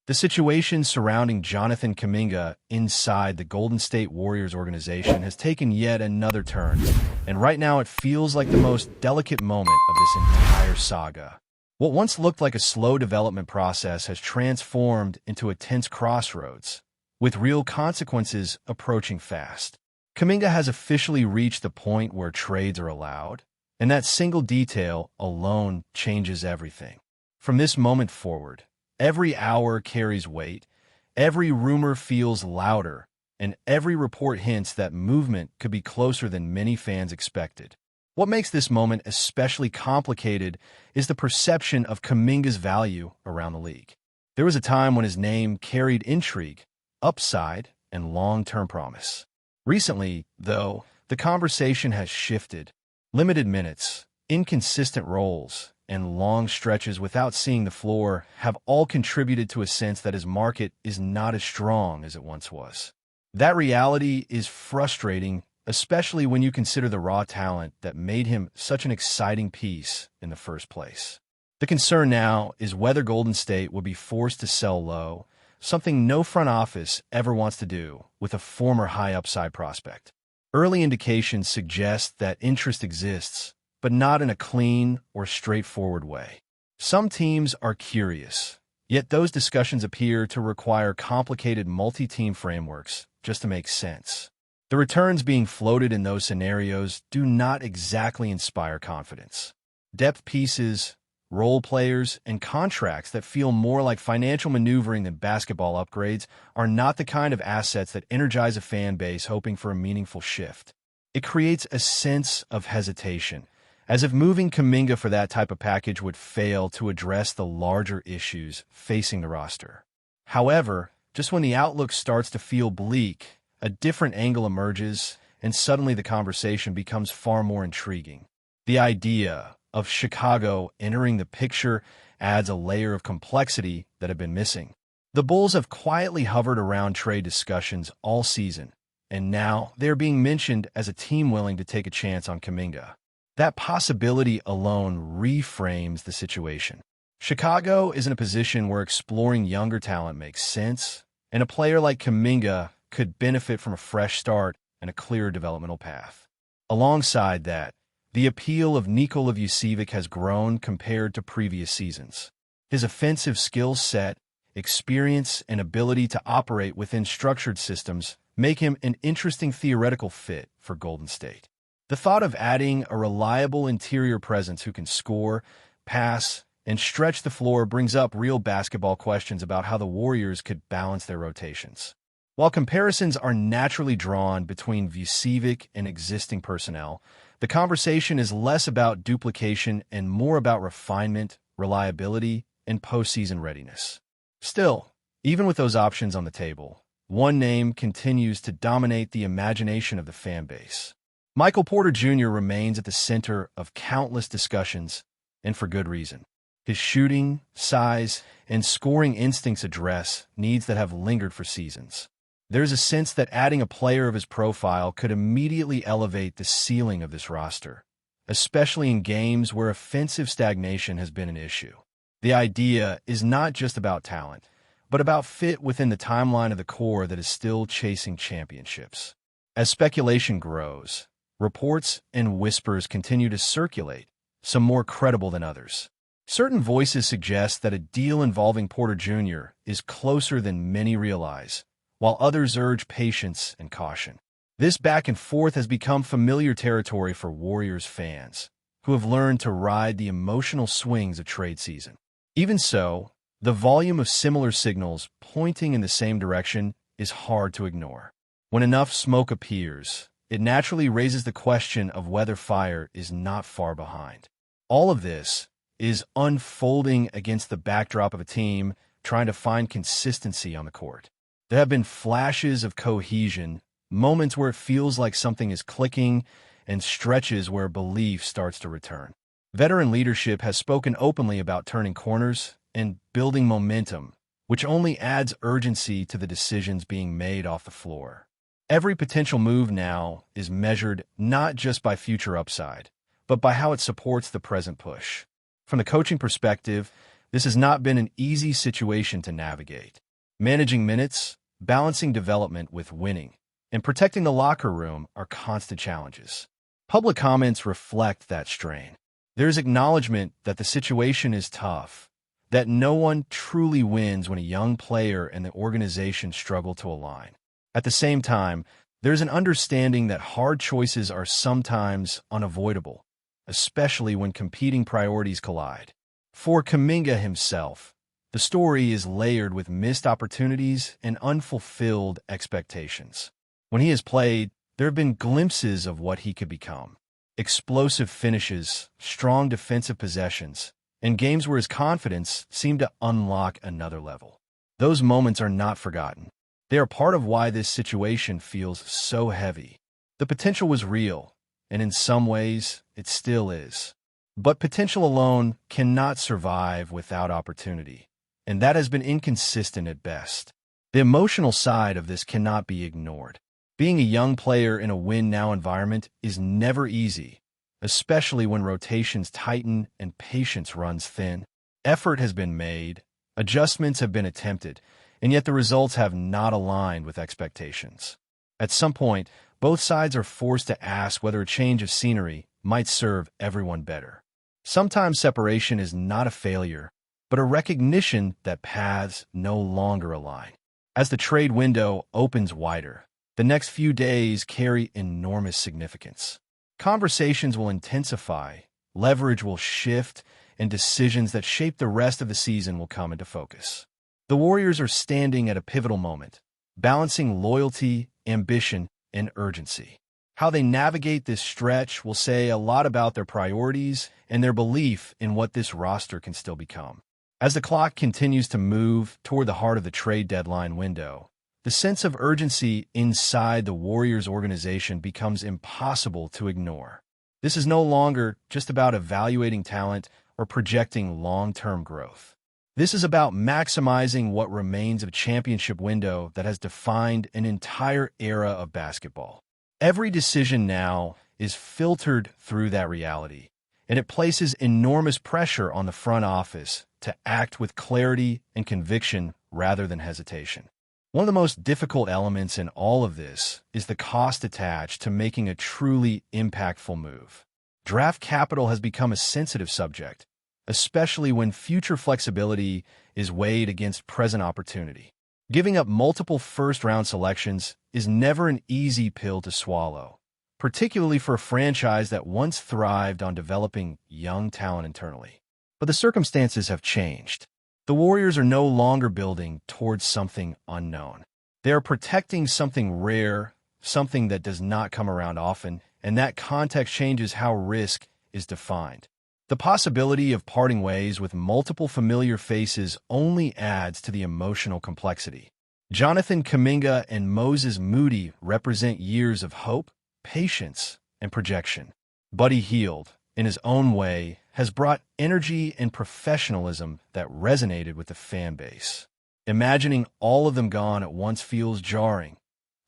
The situation surrounding Jonathan Kuminga inside the Golden State Warriors organization has taken yet another turn, and right now it feels like the most delicate moment of this entire saga. What once looked like a slow development process has transformed into a tense crossroads, with real consequences approaching fast. Kuminga has officially reached the point where trades are allowed, and that single detail alone changes everything. From this moment forward, every hour carries weight, every rumor feels louder, and every report hints that movement could be closer than many fans expected. What makes this moment especially complicated is the perception of Kuminga's value around the league. There was a time when his name carried intrigue, upside, and long-term promise. Recently, though, the conversation has shifted. Limited minutes, inconsistent roles, and long stretches without seeing the floor have all contributed to a sense that his market is not as strong as it once was. That reality is frustrating, especially when you consider the raw talent that made him such an exciting piece in the first place. The concern now is whether Golden State will be forced to sell low, something no front office ever wants to do with a former high-upside prospect. Early indications suggest that interest exists, but not in a clean or straightforward way. Some teams are curious, yet those discussions appear to require complicated multi-team frameworks just to make sense. The returns being floated in those scenarios do not exactly inspire confidence. Depth pieces, role players, and contracts that feel more like financial maneuvering than basketball upgrades are not the kind of assets that energize a fan base hoping for a meaningful shift. It creates a sense of hesitation, as if moving Kuminga for that type of package would fail to address the larger issues facing the roster. However, just when the outlook starts to feel bleak, a different angle emerges, and suddenly the conversation becomes far more intriguing. The idea of Chicago entering the picture adds a layer of complexity that had been missing. The Bulls have quietly hovered around trade discussions all season, and now they're being mentioned as a team willing to take a chance on Kuminga. That possibility alone reframes the situation. Chicago is in a position where exploring younger talent makes sense, and a player like Kuminga could benefit from a fresh start and a clearer developmental path. Alongside that, the appeal of Nikola Vucevic has grown compared to previous seasons. His offensive skill set, experience, and ability to operate within structured systems make him an interesting theoretical fit for Golden State. The thought of adding a reliable interior presence who can score, pass, and stretch the floor brings up real basketball questions about how the Warriors could balance their rotations. While comparisons are naturally drawn between Vucevic and existing personnel, the conversation is less about duplication and more about refinement, reliability, and postseason readiness. Still, even with those options on the table, one name continues to dominate the imagination of the fan base. Michael Porter Jr. remains at the center of countless discussions, and for good reason. His shooting, size, and scoring instincts address needs that have lingered for seasons. There's a sense that adding a player of his profile could immediately elevate the ceiling of this roster, especially in games where offensive stagnation has been an issue. The idea is not just about talent, but about fit within the timeline of the core that is still chasing championships. As speculation grows, reports and whispers continue to circulate, some more credible than others. Certain voices suggest that a deal involving Porter Jr. is closer than many realize, while others urge patience and caution. This back and forth has become familiar territory for Warriors fans, who have learned to ride the emotional swings of trade season. Even so, the volume of similar signals pointing in the same direction is hard to ignore. When enough smoke appears, it naturally raises the question of whether fire is not far behind. All of this is unfolding against the backdrop of a team trying to find consistency on the court. There have been flashes of cohesion, moments where it feels like something is clicking, and stretches where belief starts to return. Veteran leadership has spoken openly about turning corners and building momentum, which only adds urgency to the decisions being made off the floor. Every potential move now is measured not just by future upside, but by how it supports the present push. From the coaching perspective, This has not been an easy situation to navigate. Managing minutes, balancing development with winning, and protecting the locker room are constant challenges. Public comments reflect that strain. There's acknowledgement that the situation is tough, that no one truly wins when a young player and the organization struggle to align. At the same time, there's an understanding that hard choices are sometimes unavoidable, especially when competing priorities collide. For Kuminga himself, the story is layered with missed opportunities and unfulfilled expectations. When he has played, there have been glimpses of what he could become. Explosive finishes, strong defensive possessions, and games where his confidence seemed to unlock another level. Those moments are not forgotten. They are part of why this situation feels so heavy. The potential was real, and in some ways, it still is. But potential alone cannot survive without opportunity, and that has been inconsistent at best. The emotional side of this cannot be ignored. Being a young player in a win-now environment is never easy, especially when rotations tighten and patience runs thin. Effort has been made, adjustments have been attempted, and yet the results have not aligned with expectations. At some point, both sides are forced to ask whether a change of scenery might serve everyone better. Sometimes separation is not a failure, but a recognition that paths no longer align. As the trade window opens wider, the next few days carry enormous significance. Conversations will intensify, leverage will shift, and decisions that shape the rest of the season will come into focus. The Warriors are standing at a pivotal moment, balancing loyalty, ambition, and urgency. How they navigate this stretch will say a lot about their priorities and their belief in what this roster can still become. As the clock continues to move toward the heart of the trade deadline window, the sense of urgency inside the Warriors organization becomes impossible to ignore. This is no longer just about evaluating talent or projecting long-term growth. This is about maximizing what remains of a championship window that has defined an entire era of basketball. Every decision now is filtered through that reality, and it places enormous pressure on the front office to act with clarity and conviction rather than hesitation. One of the most difficult elements in all of this is the cost attached to making a truly impactful move. Draft capital has become a sensitive subject, especially when future flexibility is weighed against present opportunity. Giving up multiple first-round selections is never an easy pill to swallow, particularly for a franchise that once thrived on developing young talent internally. But the circumstances have changed. The Warriors are no longer building towards something unknown. They are protecting something rare, something that does not come around often, and that context changes how risk is defined. The possibility of parting ways with multiple familiar faces only adds to the emotional complexity. Jonathan Kuminga and Moses Moody represent years of hope, patience, and projection. Buddy Hield, in his own way, has brought energy and professionalism that resonated with the fan base. Imagining all of them gone at once feels jarring,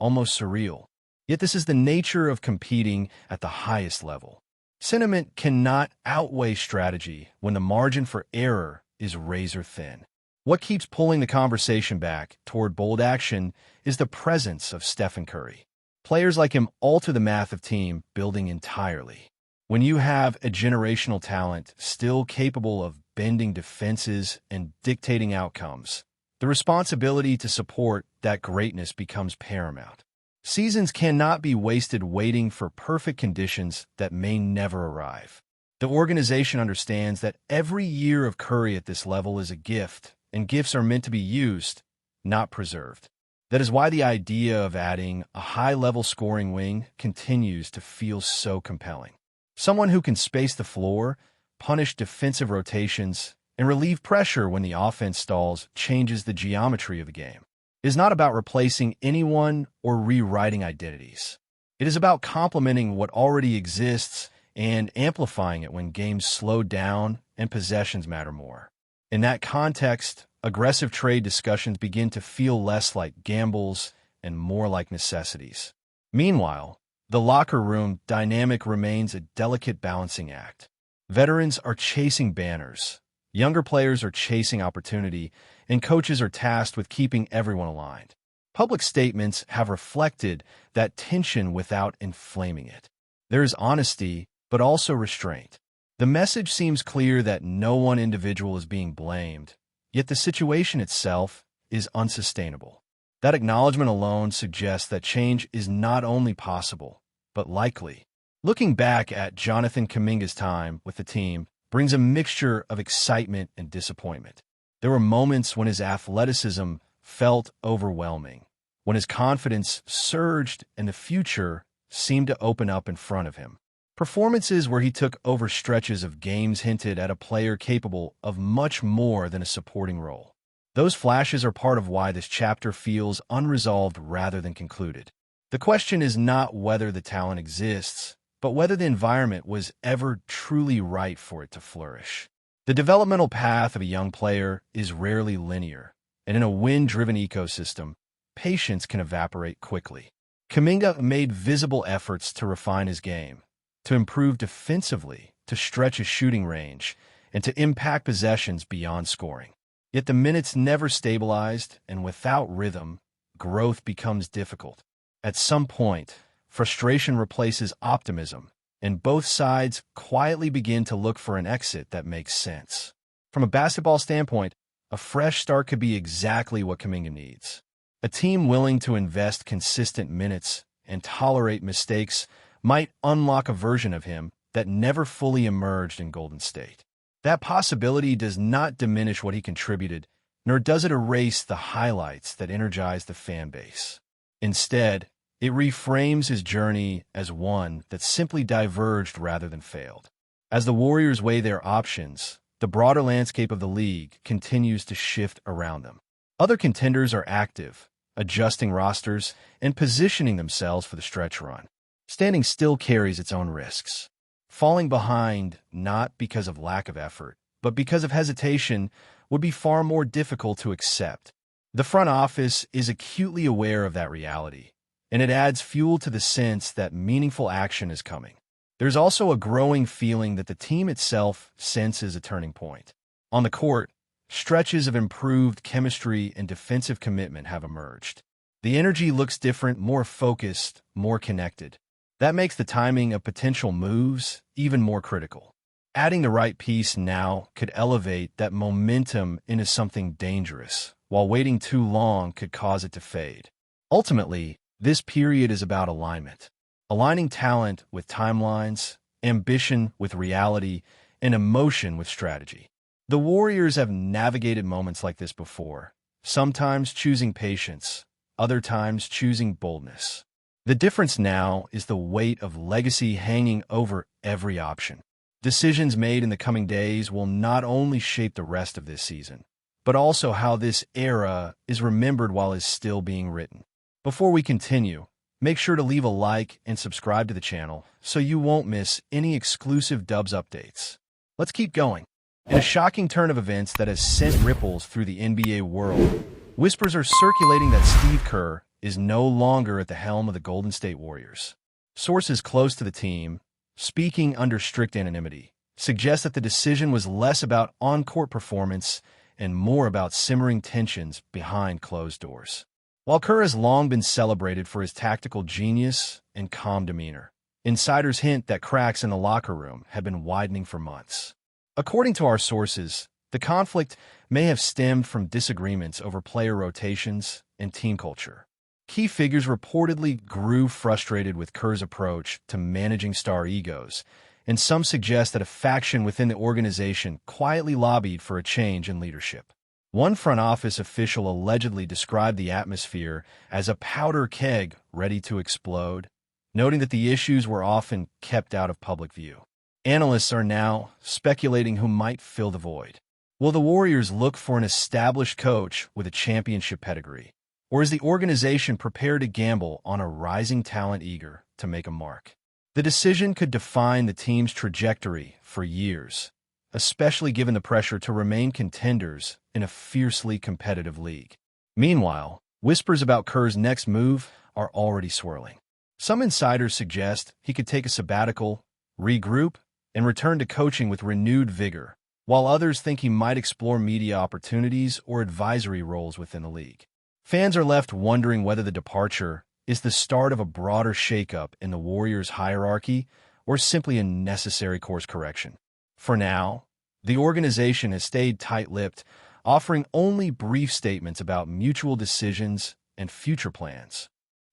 almost surreal. Yet this is the nature of competing at the highest level. Sentiment cannot outweigh strategy when the margin for error is razor thin. What keeps pulling the conversation back toward bold action is the presence of Stephen Curry. Players like him alter the math of team building entirely. When you have a generational talent still capable of bending defenses and dictating outcomes, the responsibility to support that greatness becomes paramount. Seasons cannot be wasted waiting for perfect conditions that may never arrive. The organization understands that every year of Curry at this level is a gift, and gifts are meant to be used, not preserved. That is why the idea of adding a high-level scoring wing continues to feel so compelling. Someone who can space the floor, punish defensive rotations, and relieve pressure when the offense stalls changes the geometry of the game. It is not about replacing anyone or rewriting identities. It is about complementing what already exists and amplifying it when games slow down and possessions matter more. In that context, aggressive trade discussions begin to feel less like gambles and more like necessities. Meanwhile, the locker room dynamic remains a delicate balancing act. Veterans are chasing banners. Younger players are chasing opportunity, and coaches are tasked with keeping everyone aligned. Public statements have reflected that tension without inflaming it. There is honesty, but also restraint. The message seems clear that no one individual is being blamed, yet the situation itself is unsustainable. That acknowledgement alone suggests that change is not only possible, but likely. Looking back at Jonathan Kuminga's time with the team brings a mixture of excitement and disappointment. There were moments when his athleticism felt overwhelming, when his confidence surged and the future seemed to open up in front of him. Performances where he took over stretches of games hinted at a player capable of much more than a supporting role. Those flashes are part of why this chapter feels unresolved rather than concluded. The question is not whether the talent exists, but whether the environment was ever truly right for it to flourish. The developmental path of a young player is rarely linear, and in a win-driven ecosystem, patience can evaporate quickly. Kuminga made visible efforts to refine his game, to improve defensively, to stretch his shooting range, and to impact possessions beyond scoring. Yet the minutes never stabilized, and without rhythm, growth becomes difficult. At some point, frustration replaces optimism, and both sides quietly begin to look for an exit that makes sense. From a basketball standpoint, a fresh start could be exactly what Kuminga needs. A team willing to invest consistent minutes and tolerate mistakes might unlock a version of him that never fully emerged in Golden State. That possibility does not diminish what he contributed, nor does it erase the highlights that energized the fan base. Instead, it reframes his journey as one that simply diverged rather than failed. As the Warriors weigh their options, the broader landscape of the league continues to shift around them. Other contenders are active, adjusting rosters and positioning themselves for the stretch run. Standing still carries its own risks. Falling behind, not because of lack of effort, but because of hesitation, would be far more difficult to accept. The front office is acutely aware of that reality, and it adds fuel to the sense that meaningful action is coming. There's also a growing feeling that the team itself senses a turning point. On the court, stretches of improved chemistry and defensive commitment have emerged. The energy looks different, more focused, more connected. That makes the timing of potential moves even more critical. Adding the right piece now could elevate that momentum into something dangerous, while waiting too long could cause it to fade. Ultimately, this period is about alignment. Aligning talent with timelines, ambition with reality, and emotion with strategy. The Warriors have navigated moments like this before, sometimes choosing patience, other times choosing boldness. The difference now is the weight of legacy hanging over every option. Decisions made in the coming days will not only shape the rest of this season, but also how this era is remembered while it's still being written. Before we continue, make sure to leave a like and subscribe to the channel so you won't miss any exclusive Dubs updates. Let's keep going. In a shocking turn of events that has sent ripples through the NBA world, whispers are circulating that Steve Kerr is no longer at the helm of the Golden State Warriors. Sources close to the team, speaking under strict anonymity, suggest that the decision was less about on-court performance and more about simmering tensions behind closed doors. While Kerr has long been celebrated for his tactical genius and calm demeanor, insiders hint that cracks in the locker room have been widening for months. According to our sources, the conflict may have stemmed from disagreements over player rotations and team culture. Key figures reportedly grew frustrated with Kerr's approach to managing star egos, and some suggest that a faction within the organization quietly lobbied for a change in leadership. One front office official allegedly described the atmosphere as a powder keg ready to explode, noting that the issues were often kept out of public view. Analysts are now speculating who might fill the void. Will the Warriors look for an established coach with a championship pedigree? Or is the organization prepared to gamble on a rising talent eager to make a mark? The decision could define the team's trajectory for years, especially given the pressure to remain contenders in a fiercely competitive league. Meanwhile, whispers about Kerr's next move are already swirling. Some insiders suggest he could take a sabbatical, regroup, and return to coaching with renewed vigor, while others think he might explore media opportunities or advisory roles within the league. Fans are left wondering whether the departure is the start of a broader shakeup in the Warriors' hierarchy or simply a necessary course correction. For now, the organization has stayed tight-lipped, offering only brief statements about mutual decisions and future plans.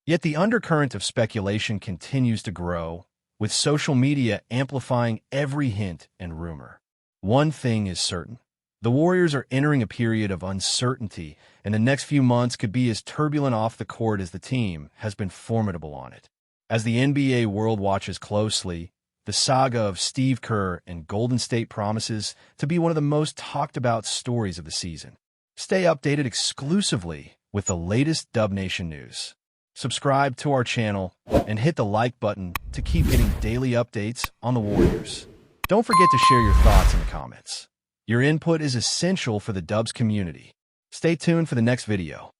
Yet the undercurrent of speculation continues to grow, with social media amplifying every hint and rumor. One thing is certain. The Warriors are entering a period of uncertainty, and the next few months could be as turbulent off the court as the team has been formidable on it. As the NBA world watches closely, the saga of Steve Kerr and Golden State promises to be one of the most talked-about stories of the season. Stay updated exclusively with the latest Dub Nation news. Subscribe to our channel and hit the like button to keep getting daily updates on the Warriors. Don't forget to share your thoughts in the comments. Your input is essential for the Dubs community. Stay tuned for the next video.